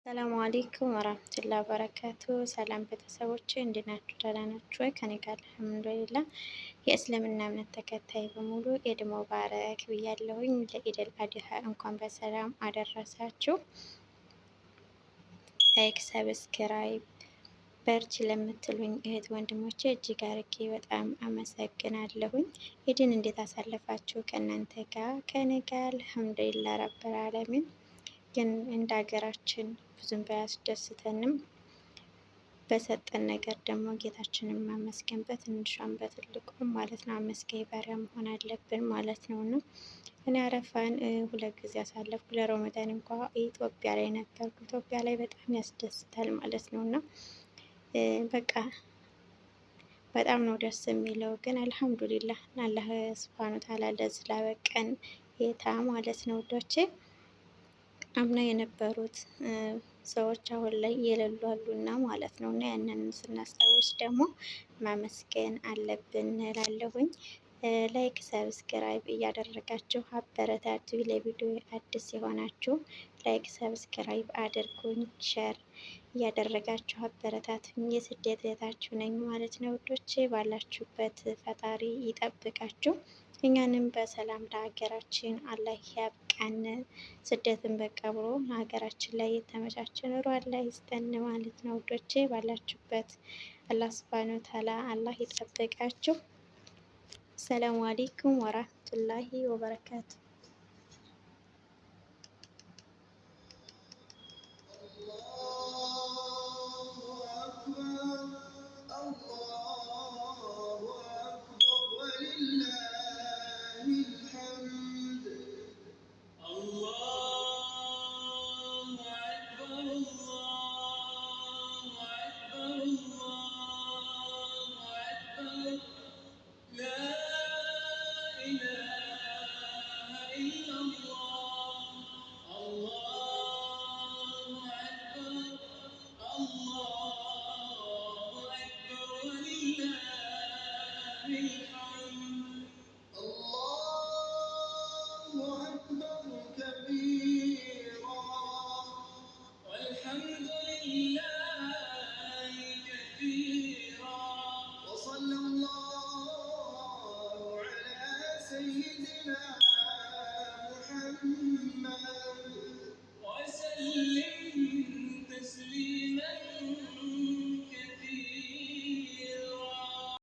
ሰላሙ አሌይኩም ወራህመቱላሂ ወበረካቱ። ሰላም ቤተሰቦቼ እንዴት ናችሁ? ደህና ናችሁ ወይ? ከኔ ጋር አልሐምዱሊላህ። የእስልምና እምነት ተከታይ በሙሉ ኢድ ሙባረክ ብያለሁኝ። ለኢደል አድሃ እንኳን በሰላም አደረሳችሁ። ላይክ፣ ሰብስክራይብ በርቺ ለምትሉኝ እህት ወንድሞቼ እጅግ አርጌ በጣም አመሰግናለሁኝ። ኢድን እንዴት አሳለፋችሁ? ከእናንተ ጋር ከኔ ጋር አልሐምዱሊላህ ረብል ዓለሚን። ግን እንደ ሀገራችን ብዙም ባያስደስተንም በሰጠን ነገር ደግሞ ጌታችንን ማመስገን በትንሿም በትልቁም ማለት ነው አመስጋኝ ባሪያ መሆን አለብን ማለት ነው። እና እኔ አረፋን 2 ጊዜ አሳለፍኩ። ለረመዳን እንኳ ኢትዮጵያ ላይ ነበርኩ። ኢትዮጵያ ላይ በጣም ያስደስታል ማለት ነው። እና በቃ በጣም ነው ደስ የሚለው። ግን አልሐምዱሊላህ አላህ ሱብሃነሁ ወተዓላ ለዚህ ላበቀን ጌታ ማለት ነው ውዶቼ። አምና የነበሩት ሰዎች አሁን ላይ የሌሉ አሉና ማለት ነው። እና ያንን ስናስታውስ ደግሞ ማመስገን አለብን እላለሁኝ። ላይክ ሰብስክራይብ እያደረጋችሁ አበረታቱ። ለቪዲዮ አዲስ የሆናችሁ ላይክ ሰብስክራይብ አድርጉኝ፣ ሸር እያደረጋችሁ አበረታቱኝ። የስደት እህታችሁ ነኝ ማለት ነው ውዶቼ። ባላችሁበት ፈጣሪ ይጠብቃችሁ። እኛንም በሰላም ለሀገራችን አላህ ያብቃን። ስደትን በቃ ብሎ ሀገራችን ላይ የተመቻቸ ኑሮ አላህ ይስጠን ማለት ነው ውዶቼ። ባላችሁበት አላህ ሱብሃነሁ ወተዓላ አላህ ይጠብቃችሁ። ሰላሙ አለይኩም ወራህመቱላሂ ወበረካቱ። سيدنا محمد